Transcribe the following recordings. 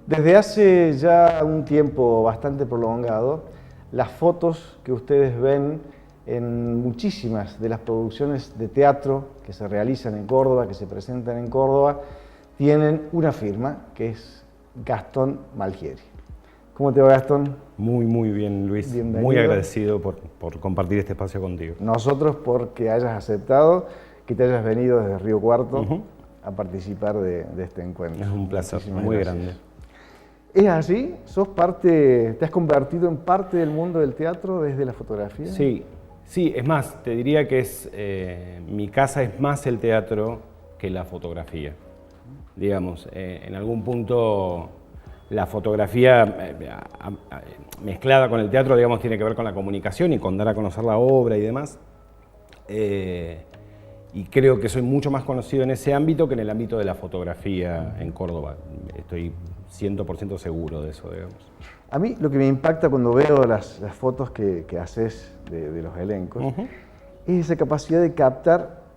Desde hace ya un tiempo bastante prolongado, las fotos que ustedes ven en muchísimas de las producciones de teatro que se realizan en Córdoba, que se presentan en Córdoba, tienen una firma que es Gastón Malgieri. ¿Cómo te va, Gastón? Muy bien, Luis. Bienvenido. Muy agradecido por compartir este espacio contigo. Nosotros porque hayas aceptado que te hayas venido desde Río Cuarto a participar de este encuentro. Es un placer Muchísimas muy gracias. grande. ¿Es así? ¿Sos parte, te has convertido en parte del mundo del teatro desde la fotografía? Sí, es más, te diría que mi casa es más el teatro que la fotografía. Digamos, en algún punto la fotografía mezclada con el teatro, digamos, tiene que ver con la comunicación y con dar a conocer la obra y demás. Y creo que soy mucho más conocido en ese ámbito que en el ámbito de la fotografía en Córdoba. Estoy 100% seguro de eso, digamos. A mí lo que me impacta cuando veo las fotos que haces de los elencos es esa capacidad de captar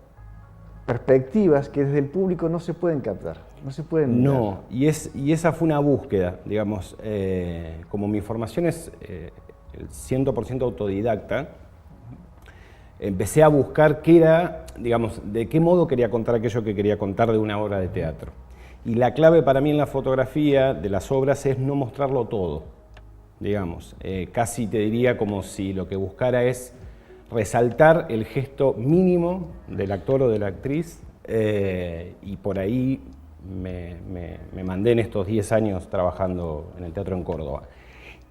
perspectivas que desde el público no se pueden captar, no se pueden mirar. No, y esa fue una búsqueda, digamos. Como mi formación es 100% autodidacta, empecé a buscar qué era, digamos, de qué modo quería contar aquello que quería contar de una obra de teatro. Y la clave para mí en la fotografía de las obras es no mostrarlo todo, digamos. Casi te diría como si lo que buscara es resaltar el gesto mínimo del actor o de la actriz, y por ahí me mandé en estos 10 años trabajando en el teatro en Córdoba.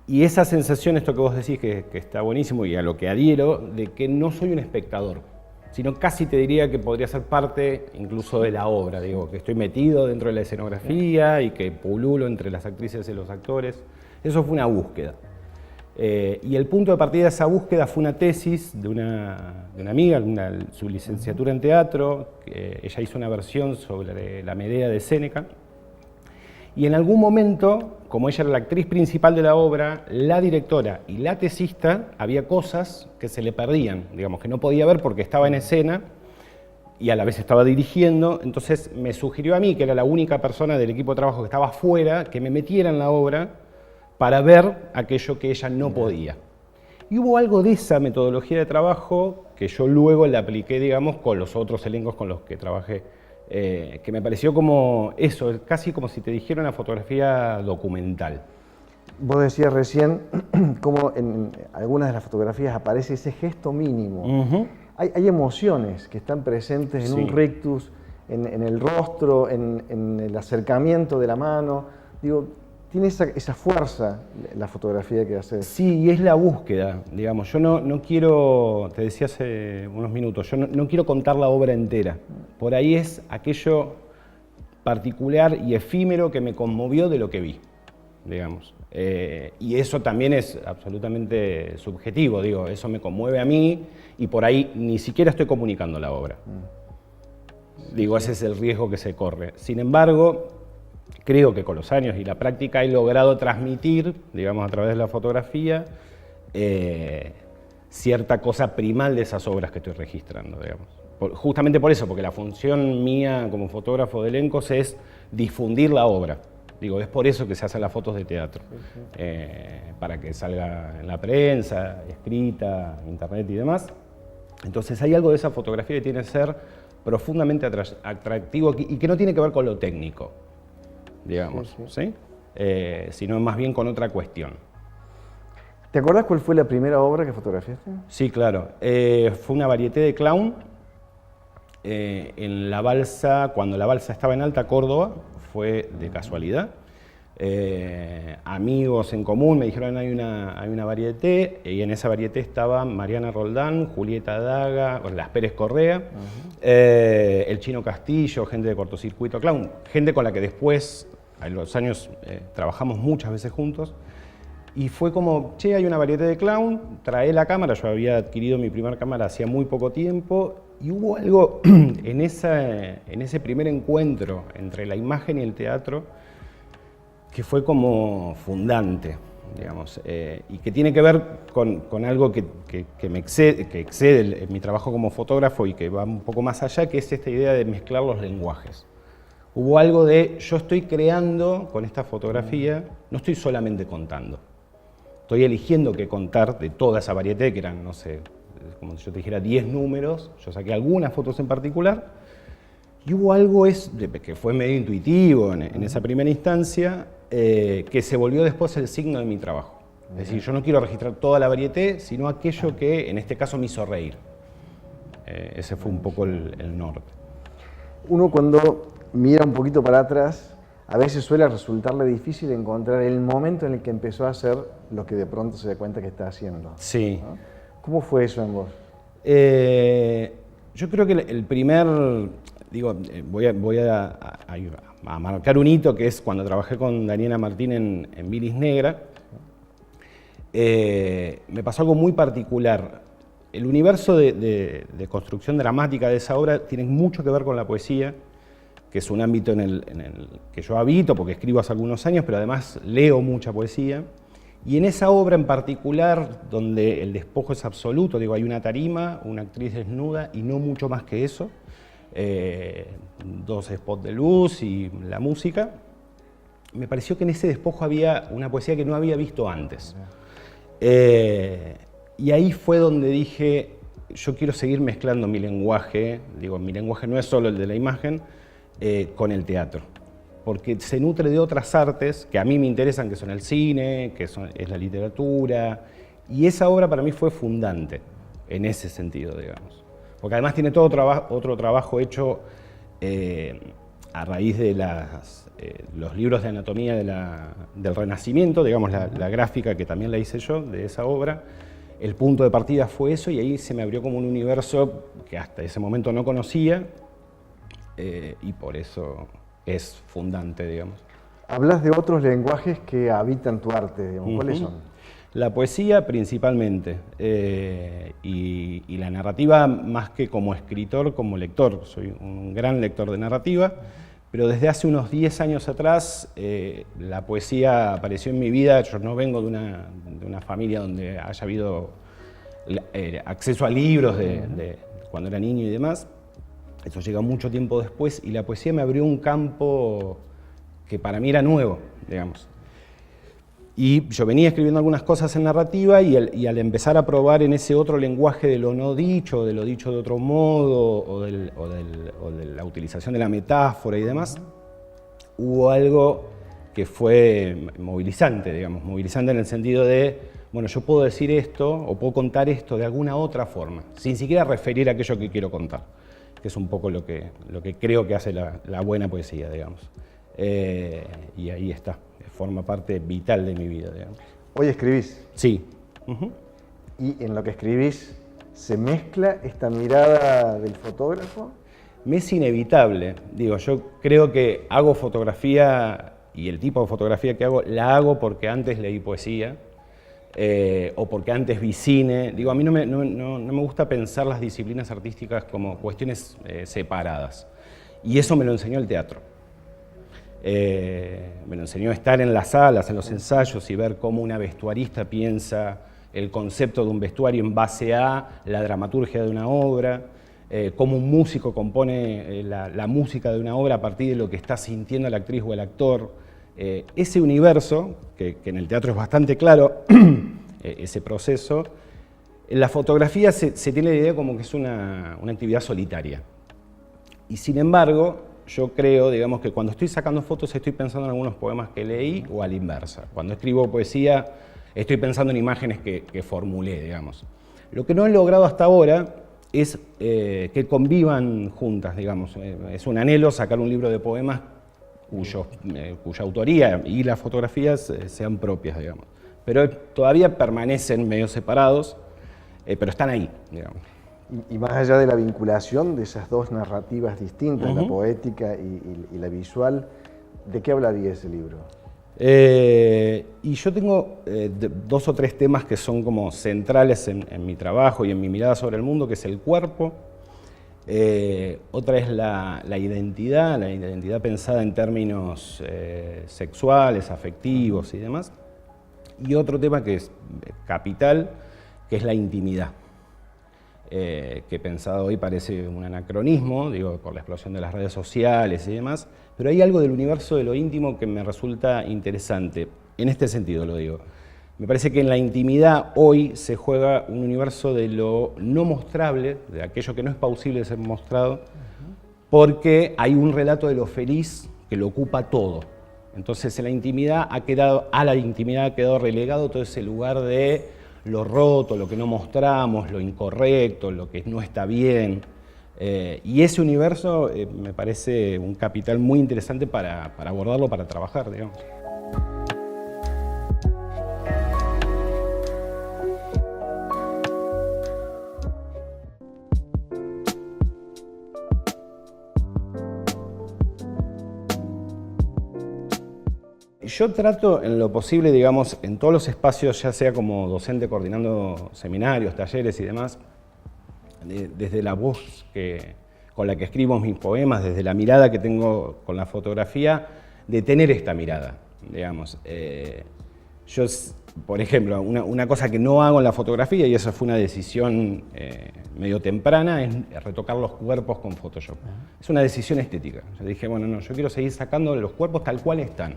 Y esa sensación, esto que vos decís que está buenísimo y a lo que adhiero, de que no soy un espectador, sino casi te diría que podría ser parte incluso de la obra, digo, que estoy metido dentro de la escenografía y que pululo entre las actrices y los actores. Eso fue una búsqueda. Y el punto de partida de esa búsqueda fue una tesis de una amiga, su licenciatura en teatro, que ella hizo una versión sobre la Medea de Séneca. Y en algún momento, como ella era la actriz principal de la obra, la directora y la tesista, había cosas que se le perdían, digamos, que no podía ver porque estaba en escena y a la vez estaba dirigiendo. Entonces me sugirió a mí, que era la única persona del equipo de trabajo que estaba afuera, que me metiera en la obra para ver aquello que ella no podía. Y hubo algo de esa metodología de trabajo que yo luego la apliqué, digamos, con los otros elencos con los que trabajé. Que me pareció como eso, casi como si te dijera una fotografía documental. Vos decías recién cómo en algunas de las fotografías aparece ese gesto mínimo. Hay emociones que están presentes en un rictus, en el rostro, en el acercamiento de la mano. Digo, tiene esa fuerza la fotografía que haces. Sí, y es la búsqueda, digamos. Yo no quiero, te decía hace unos minutos, yo no quiero contar la obra entera. Por ahí es aquello particular y efímero que me conmovió de lo que vi, digamos. Y eso también es absolutamente subjetivo, digo, eso me conmueve a mí y por ahí ni siquiera estoy comunicando la obra. Digo, ese es el riesgo que se corre. Sin embargo, creo que con los años y la práctica he logrado transmitir, digamos, a través de la fotografía, cierta cosa primal de esas obras que estoy registrando, digamos. Justamente por eso, porque la función mía como fotógrafo de elencos es difundir la obra. Digo, es por eso que se hacen las fotos de teatro, para que salga en la prensa, escrita, internet y demás. Entonces hay algo de esa fotografía que tiene que ser profundamente atractivo y que no tiene que ver con lo técnico, digamos, ¿sí? Sino más bien con otra cuestión. ¿Te acordás cuál fue la primera obra que fotografiaste? Sí, claro. Fue una varieté de clown en la balsa, cuando la balsa estaba en Alta Córdoba, fue de casualidad. Amigos en común me dijeron hay una varieté, y en esa varieté estaban Mariana Roldán, Julieta Daga, Las Pérez Correa, el Chino Castillo, gente de Cortocircuito Clown, gente con la que después, en los años, trabajamos muchas veces juntos. Y fue como, che, hay una varieté de clown, trae la cámara, yo había adquirido mi primera cámara hacía muy poco tiempo, y hubo algo en ese primer encuentro entre la imagen y el teatro que fue como fundante, digamos, y que tiene que ver con algo que excede mi trabajo como fotógrafo y que va un poco más allá, que es esta idea de mezclar los lenguajes. Hubo algo de, yo estoy creando con esta fotografía, no estoy solamente contando, estoy eligiendo qué contar de toda esa variedad, que eran, no sé, como si yo te dijera 10 números, yo saqué algunas fotos en particular, y hubo algo que fue medio intuitivo en esa primera instancia, que se volvió después el signo de mi trabajo. Es decir, yo no quiero registrar toda la variedad, sino aquello que en este caso me hizo reír. Ese fue un poco el norte. Uno cuando mira un poquito para atrás, a veces suele resultarle difícil encontrar el momento en el que empezó a hacer lo que de pronto se da cuenta que está haciendo. Sí. ¿No? ¿Cómo fue eso en vos? Yo creo que el primer, digo, voy a marcar un hito, que es cuando trabajé con Daniela Martín en Bilis Negra. Me pasó algo muy particular. El universo de construcción dramática de esa obra tiene mucho que ver con la poesía, que es un ámbito en el que yo habito, porque escribo hace algunos años, pero además leo mucha poesía. Y en esa obra en particular, donde el despojo es absoluto, digo, hay una tarima, una actriz desnuda y no mucho más que eso, 2 spots de luz y la música, me pareció que en ese despojo había una poesía que no había visto antes. Y ahí fue donde dije, yo quiero seguir mezclando mi lenguaje, digo, mi lenguaje no es solo el de la imagen, con el teatro. Porque se nutre de otras artes que a mí me interesan, que son el cine, es la literatura, y esa obra para mí fue fundante en ese sentido, digamos. Porque además tiene todo otro trabajo hecho a raíz de los libros de anatomía del Renacimiento, digamos, la gráfica que también la hice yo de esa obra. El punto de partida fue eso y ahí se me abrió como un universo que hasta ese momento no conocía y por eso es fundante, digamos. Hablas de otros lenguajes que habitan tu arte, digamos. ¿Cuáles son? La poesía principalmente, y la narrativa más que como escritor, como lector. Soy un gran lector de narrativa, pero desde hace unos 10 años atrás la poesía apareció en mi vida. Yo no vengo de una familia donde haya habido acceso a libros de cuando era niño y demás. Eso llega mucho tiempo después y la poesía me abrió un campo que para mí era nuevo, digamos. Y yo venía escribiendo algunas cosas en narrativa y al empezar a probar en ese otro lenguaje de lo no dicho, de lo dicho de otro modo, o de la utilización de la metáfora y demás, hubo algo que fue movilizante, digamos, movilizante en el sentido de, bueno, yo puedo decir esto o puedo contar esto de alguna otra forma, sin siquiera referir a aquello que quiero contar, que es un poco lo que creo que hace la buena poesía, digamos. Y ahí está, forma parte vital de mi vida, digamos. ¿Hoy escribís? Sí. ¿Y en lo que escribís se mezcla esta mirada del fotógrafo? Me es inevitable. Digo, yo creo que hago fotografía y el tipo de fotografía que hago, la hago porque antes leí poesía o porque antes vi cine. Digo, a mí no me gusta pensar las disciplinas artísticas como cuestiones separadas. Y eso me lo enseñó el teatro. Me lo enseñó a estar en las salas, en los ensayos y ver cómo una vestuarista piensa el concepto de un vestuario en base a la dramaturgia de una obra, cómo un músico compone la música de una obra a partir de lo que está sintiendo la actriz o el actor. Ese universo, que en el teatro es bastante claro, ese proceso, en la fotografía se tiene la idea como que es una actividad solitaria. Y sin embargo, yo creo, digamos, que cuando estoy sacando fotos estoy pensando en algunos poemas que leí o a la inversa. Cuando escribo poesía estoy pensando en imágenes que formulé, digamos. Lo que no he logrado hasta ahora es que convivan juntas, digamos. Es un anhelo sacar un libro de poemas cuya autoría y las fotografías sean propias, digamos. Pero todavía permanecen medio separados, pero están ahí, digamos. Y más allá de la vinculación de esas dos narrativas distintas, la poética y la visual, ¿de qué hablaría ese libro? Y yo tengo 2 o 3 temas que son como centrales en mi trabajo y en mi mirada sobre el mundo, que es el cuerpo. Otra es la identidad pensada en términos sexuales, afectivos y demás. y otro tema que es capital, que es la intimidad. Que pensado hoy parece un anacronismo, digo, por la explosión de las redes sociales y demás, pero hay algo del universo de lo íntimo que me resulta interesante. En este sentido lo digo. Me parece que en la intimidad hoy se juega un universo de lo no mostrable, de aquello que no es posible de ser mostrado, porque hay un relato de lo feliz que lo ocupa todo. Entonces en la intimidad a la intimidad ha quedado relegado todo ese lugar de lo roto, lo que no mostramos, lo incorrecto, lo que no está bien. Y ese universo me parece un capital muy interesante para abordarlo, para trabajar, digamos. Yo trato en lo posible, digamos, en todos los espacios, ya sea como docente coordinando seminarios, talleres y demás, desde la voz con la que escribo mis poemas, desde la mirada que tengo con la fotografía, de tener esta mirada, digamos. Yo, por ejemplo, una cosa que no hago en la fotografía, y esa fue una decisión medio temprana, es retocar los cuerpos con Photoshop. Es una decisión estética. Yo dije, bueno, no, yo quiero seguir sacando los cuerpos tal cual están.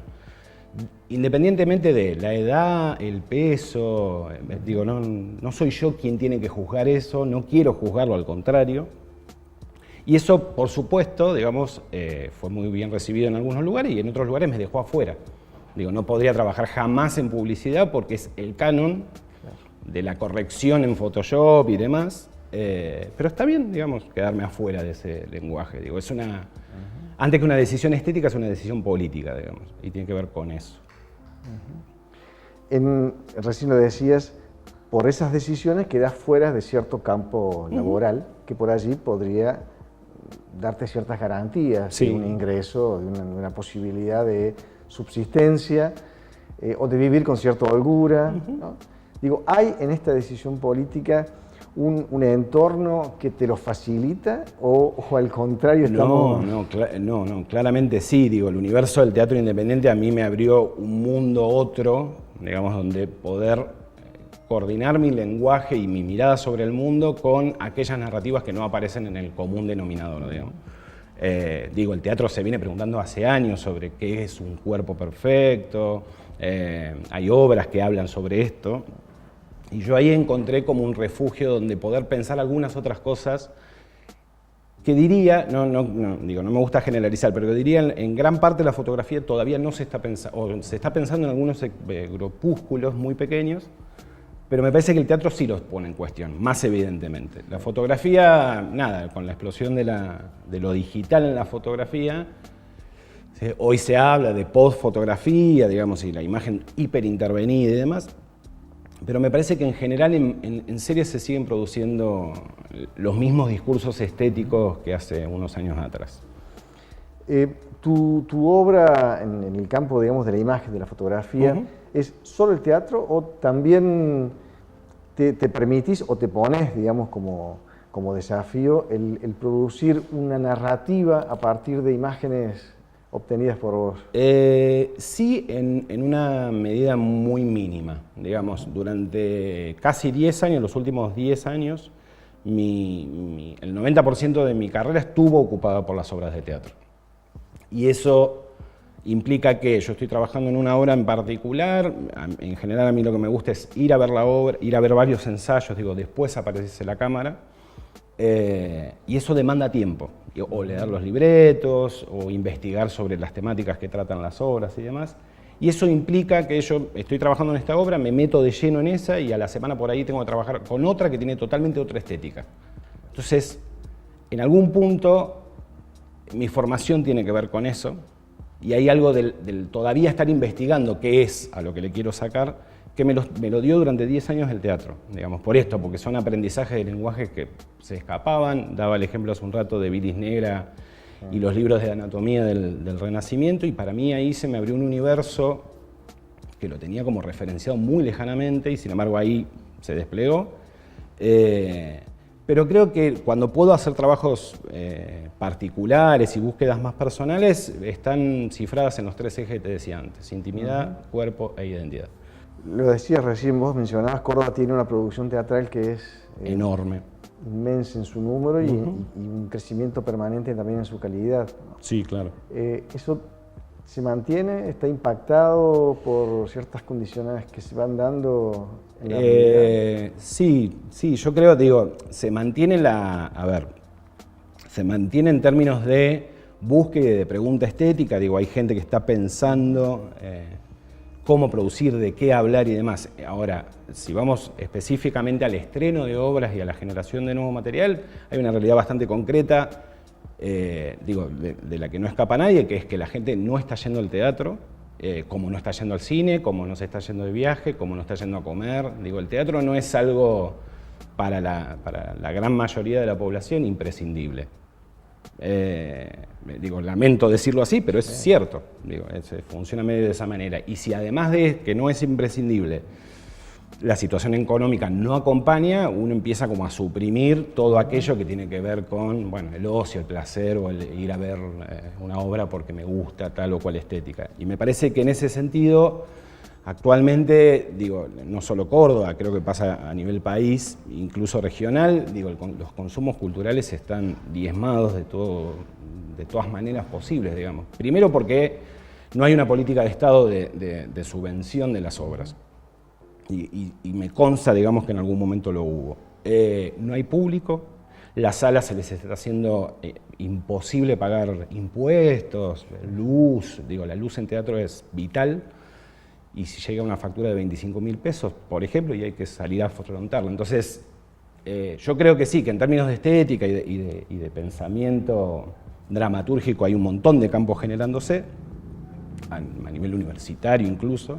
Independientemente de la edad, el peso, digo, no soy yo quien tiene que juzgar eso, no quiero juzgarlo, al contrario. Y eso, por supuesto, digamos, fue muy bien recibido en algunos lugares y en otros lugares me dejó afuera. Digo, no podría trabajar jamás en publicidad porque es el canon de la corrección en Photoshop y demás. Pero está bien, digamos, quedarme afuera de ese lenguaje. Digo, es una... Antes que una decisión estética, es una decisión política, digamos, y tiene que ver con eso. Recién lo decías, por esas decisiones quedas fuera de cierto campo laboral que por allí podría darte ciertas garantías, Sí. de un ingreso, de una posibilidad de subsistencia o de vivir con cierta holgura, ¿no? Digo, ¿hay en esta decisión política un entorno que te lo facilita o al contrario estamos...? No, claramente sí. Digo, el universo del teatro independiente a mí me abrió un mundo otro, digamos, donde poder coordinar mi lenguaje y mi mirada sobre el mundo con aquellas narrativas que no aparecen en el común denominador, digamos. Digo, el teatro se viene preguntando hace años sobre qué es un cuerpo perfecto, hay obras que hablan sobre esto. Y yo ahí encontré como un refugio donde poder pensar algunas otras cosas que diría, no me gusta generalizar, pero que diría en gran parte la fotografía todavía no se está pensando, o se está pensando en algunos grupúsculos muy pequeños, pero me parece que el teatro sí los pone en cuestión, más evidentemente. La fotografía, nada, con la explosión de lo digital en la fotografía, hoy se habla de post-fotografía, digamos, y la imagen hiperintervenida y demás. Pero me parece que en general en series se siguen produciendo los mismos discursos estéticos que hace unos años atrás. ¿Tu obra en el campo, digamos, de la imagen, de la fotografía, es solo el teatro o también te permitís o te pones, digamos, como desafío el producir una narrativa a partir de imágenes obtenidas por vos? Sí, en una medida muy mínima. Digamos, durante casi 10 años, los últimos 10 años, el 90% de mi carrera estuvo ocupada por las obras de teatro. Y eso implica que yo estoy trabajando en una obra en particular. En general a mí lo que me gusta es ir a ver la obra, ir a ver varios ensayos, digo, después aparece la cámara. Y eso demanda tiempo, o leer los libretos, o investigar sobre las temáticas que tratan las obras y demás. Y eso implica que yo estoy trabajando en esta obra, me meto de lleno en esa y a la semana por ahí tengo que trabajar con otra que tiene totalmente otra estética. Entonces, en algún punto, mi formación tiene que ver con eso, y hay algo del todavía estar investigando qué es a lo que le quiero sacar, que me lo dio durante 10 años el teatro, digamos, por esto, porque son aprendizajes de lenguaje que se escapaban. Daba el ejemplo hace un rato de Bilis Negra y los libros de anatomía del Renacimiento, y para mí ahí se me abrió un universo que lo tenía como referenciado muy lejanamente, y sin embargo ahí se desplegó. Pero creo que cuando puedo hacer trabajos particulares y búsquedas más personales, están cifradas en los 3 ejes que te decía antes: intimidad, cuerpo e identidad. Lo decías recién, vos mencionabas, Córdoba tiene una producción teatral que es enorme. Inmensa en su número y un crecimiento permanente también en su calidad. Sí, claro. ¿Eso se mantiene? ¿Está impactado por ciertas condiciones que se van dando en la realidad? Sí, yo creo, digo, se mantiene se mantiene en términos de búsqueda y de pregunta estética, digo, hay gente que está pensando cómo producir, de qué hablar y demás. Ahora, si vamos específicamente al estreno de obras y a la generación de nuevo material, hay una realidad bastante concreta, de la que no escapa nadie, que es que la gente no está yendo al teatro, como no está yendo al cine, como no se está yendo de viaje, como no está yendo a comer. Digo, el teatro no es algo para la gran mayoría de la población imprescindible. Lamento decirlo así, pero es cierto, funciona medio de esa manera. Y si además de que no es imprescindible, la situación económica no acompaña, uno empieza como a suprimir todo aquello que tiene que ver con, bueno, el ocio, el placer o el ir a ver una obra porque me gusta tal o cual estética. Y me parece que en ese sentido, actualmente, no solo Córdoba, creo que pasa a nivel país, incluso regional, los consumos culturales están diezmados de todas maneras posibles, digamos. Primero porque no hay una política de Estado de subvención de las obras. Y me consta, digamos, que en algún momento lo hubo. No hay público, las salas se les está haciendo imposible pagar impuestos, luz, la luz en teatro es vital, y si llega una factura de 25.000 pesos, por ejemplo, y hay que salir a afrontarla. Entonces, yo creo que sí, que en términos de estética y de pensamiento dramatúrgico hay un montón de campos generándose, a nivel universitario incluso,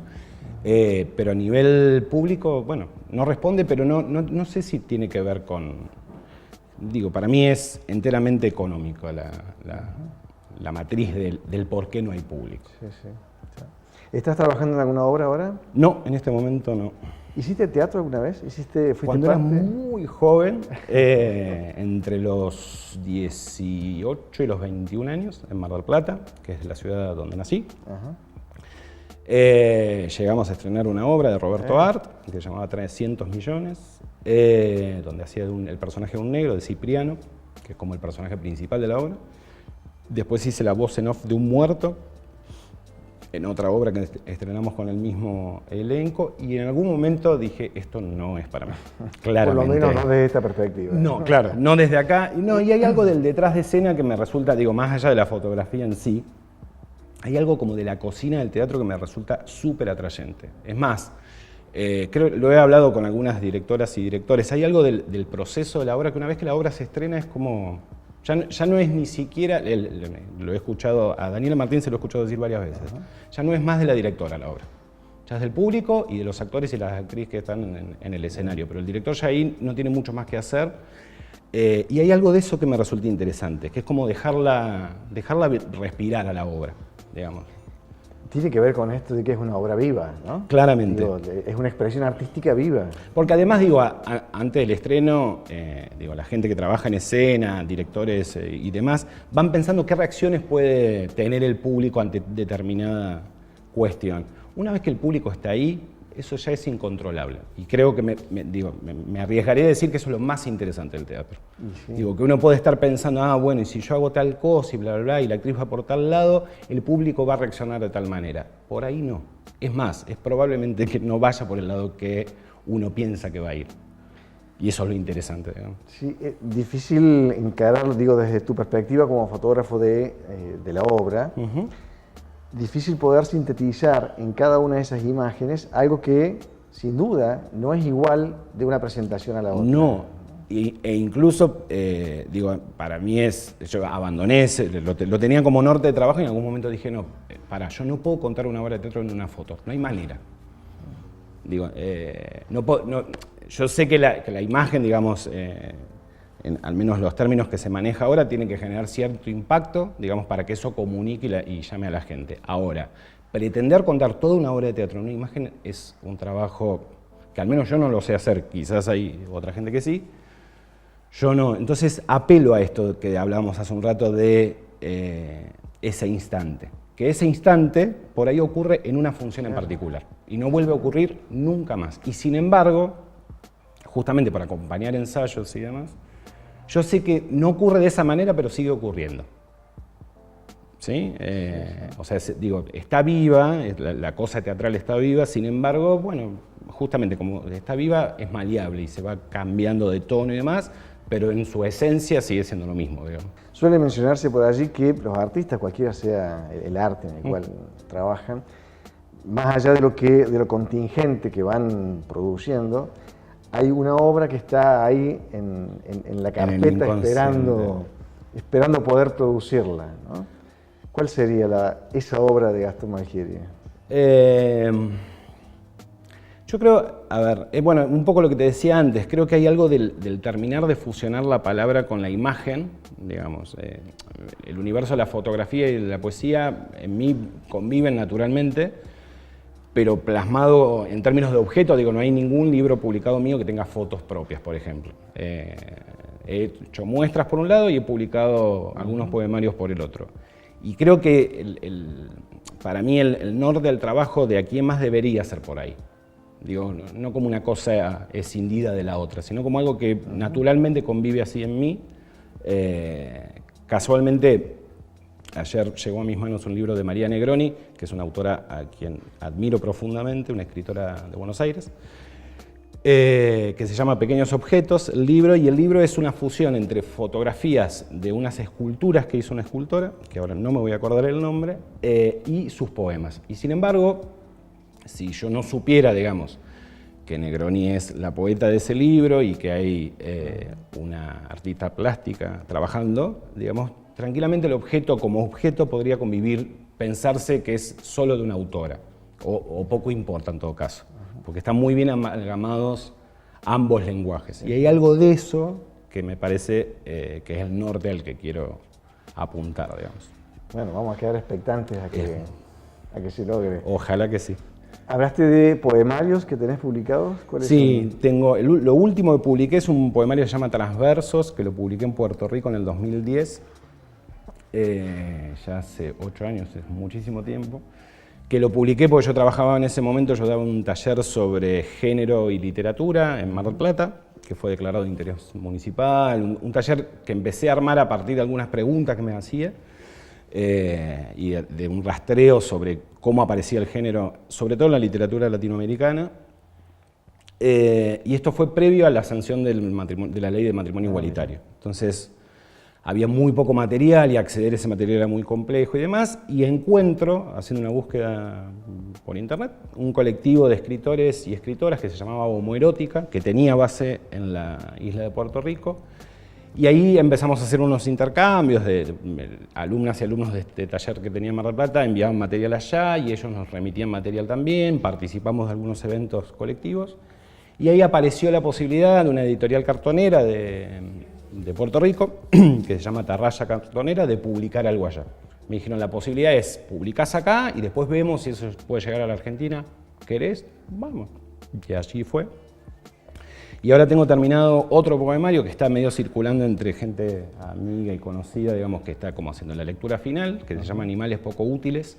pero a nivel público, bueno, no responde, pero no sé si tiene que ver con... para mí es enteramente económico la matriz del por qué no hay público. Sí. ¿Estás trabajando en alguna obra ahora? No, en este momento no. ¿Hiciste teatro alguna vez? ¿Fuiste Cuando parte? era muy joven, entre los 18 y los 21 años, en Mar del Plata, que es la ciudad donde nací. Ajá. Llegamos a estrenar una obra de Roberto Art, que se llamaba 300 millones, donde hacía el personaje de un negro, de Cipriano, que es como el personaje principal de la obra. Después hice la voz en off de un muerto, en otra obra que estrenamos con el mismo elenco, y en algún momento dije, esto no es para mí, claramente. Por lo menos no desde esta perspectiva. No, claro, no desde acá. Y hay algo del detrás de escena que me resulta, más allá de la fotografía en sí, hay algo como de la cocina del teatro que me resulta súper atrayente. Es más, creo, lo he hablado con algunas directoras y directores, hay algo del proceso de la obra que una vez que la obra se estrena es como... Ya no es ni siquiera, lo he escuchado, a Daniela Martín se lo he escuchado decir varias veces, ya no es más de la directora la obra, ya es del público y de los actores y las actrices que están en el escenario, pero el director ya ahí no tiene mucho más que hacer, y hay algo de eso que me resulta interesante, que es como dejarla respirar a la obra, digamos. Tiene que ver con esto de que es una obra viva, ¿no? Claramente. Es una expresión artística viva. Porque además, antes del estreno, la gente que trabaja en escena, directores y demás, van pensando qué reacciones puede tener el público ante determinada cuestión. Una vez que el público está ahí, eso ya es incontrolable. Y creo que me arriesgaría a decir que eso es lo más interesante del teatro. Sí. Que uno puede estar pensando, bueno, y si yo hago tal cosa y bla, bla, bla, y la actriz va por tal lado, el público va a reaccionar de tal manera. Por ahí no. Es más, es probablemente que no vaya por el lado que uno piensa que va a ir. Y eso es lo interesante, digamos. Sí, es difícil encararlo, desde tu perspectiva como fotógrafo de la obra. Difícil poder sintetizar en cada una de esas imágenes algo que, sin duda, no es igual de una presentación a la otra. No, e incluso, para mí yo abandoné, lo tenía como norte de trabajo y en algún momento dije, no, yo no puedo contar una obra de teatro en una foto, no hay manera. Yo sé que la imagen, al menos los términos que se maneja ahora, tienen que generar cierto impacto, para que eso comunique y llame a la gente. Ahora, pretender contar toda una obra de teatro en una imagen es un trabajo que al menos yo no lo sé hacer, quizás hay otra gente que sí, yo no. Entonces apelo a esto que hablábamos hace un rato de ese instante, que ese instante por ahí ocurre en una función en particular. y no vuelve a ocurrir nunca más. Y sin embargo, justamente para acompañar ensayos y demás, yo sé que no ocurre de esa manera, pero sigue ocurriendo. ¿Sí? O sea, digo, está viva, la cosa teatral está viva, sin embargo, bueno, justamente como está viva, es maleable y se va cambiando de tono y demás, pero en su esencia sigue siendo lo mismo, digamos. Suele mencionarse por allí que los artistas, cualquiera sea el arte en el cual trabajan, más allá de lo contingente que van produciendo, hay una obra que está ahí en la carpeta esperando poder producirla, ¿no? ¿Cuál sería esa obra de Gastón Malgieri? Yo creo, a ver, bueno, un poco lo que te decía antes, creo que hay algo del terminar de fusionar la palabra con la imagen, digamos. El universo de la fotografía y de la poesía en mí conviven naturalmente, pero plasmado en términos de objeto, digo, no hay ningún libro publicado mío que tenga fotos propias, por ejemplo. He hecho muestras por un lado y he publicado algunos poemarios por el otro. Y creo que para mí el norte del trabajo de aquí en más debería ser por ahí. Digo, no como una cosa escindida de la otra, sino como algo que naturalmente convive así en mí. Casualmente, ayer llegó a mis manos un libro de María Negroni, que es una autora a quien admiro profundamente, una escritora de Buenos Aires, que se llama Pequeños Objetos, el libro, y el libro es una fusión entre fotografías de unas esculturas que hizo una escultora, que ahora no me voy a acordar el nombre, y sus poemas. Y sin embargo, si yo no supiera, digamos, que Negroni es la poeta de ese libro y que hay una artista plástica trabajando, digamos, tranquilamente el objeto como objeto podría convivir, pensarse que es solo de una autora, o poco importa en todo caso, porque están muy bien amalgamados ambos lenguajes. Y hay algo de eso que me parece que es el norte al que quiero apuntar, digamos. Bueno, vamos a quedar expectantes a que se logre. Ojalá que sí. ¿Hablaste de poemarios que tenés publicados? Sí, tengo, lo último que publiqué es un poemario que se llama Transversos, que lo publiqué en Puerto Rico en el 2010, ya hace 8 años, es muchísimo tiempo, que lo publiqué porque yo trabajaba en ese momento, yo daba un taller sobre género y literatura en Mar del Plata, que fue declarado de interés municipal, un taller que empecé a armar a partir de algunas preguntas que me hacía, y de un rastreo sobre cómo aparecía el género, sobre todo en la literatura latinoamericana, y esto fue previo a la sanción de la ley de matrimonio igualitario. Entonces, había muy poco material y acceder a ese material era muy complejo y demás, y encuentro, haciendo una búsqueda por internet, un colectivo de escritores y escritoras que se llamaba Homoerótica, que tenía base en la isla de Puerto Rico, y ahí empezamos a hacer unos intercambios de alumnas y alumnos de este taller que tenía en Mar del Plata, enviaban material allá y ellos nos remitían material también, participamos de algunos eventos colectivos, y ahí apareció la posibilidad de una editorial cartonera de Puerto Rico, que se llama Tarraya Cartonera, de publicar algo allá. Me dijeron, la posibilidad es, publicás acá y después vemos si eso puede llegar a la Argentina. ¿Querés? Vamos. Y así fue. Y ahora tengo terminado otro poemario que está medio circulando entre gente amiga y conocida, digamos, que está como haciendo la lectura final, que se llama Animales Poco Útiles,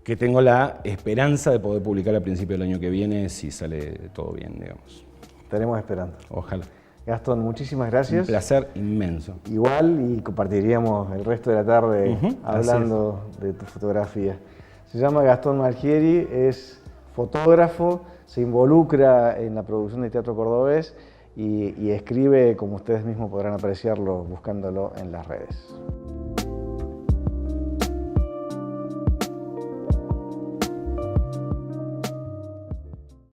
que tengo la esperanza de poder publicar a principios del año que viene, si sale todo bien, digamos. Estaremos esperando. Ojalá. Gastón, muchísimas gracias. Un placer inmenso. Igual, y compartiríamos el resto de la tarde hablando de tu fotografía. Se llama Gastón Malgieri, es fotógrafo, se involucra en la producción de teatro cordobés y escribe, como ustedes mismos podrán apreciarlo buscándolo en las redes.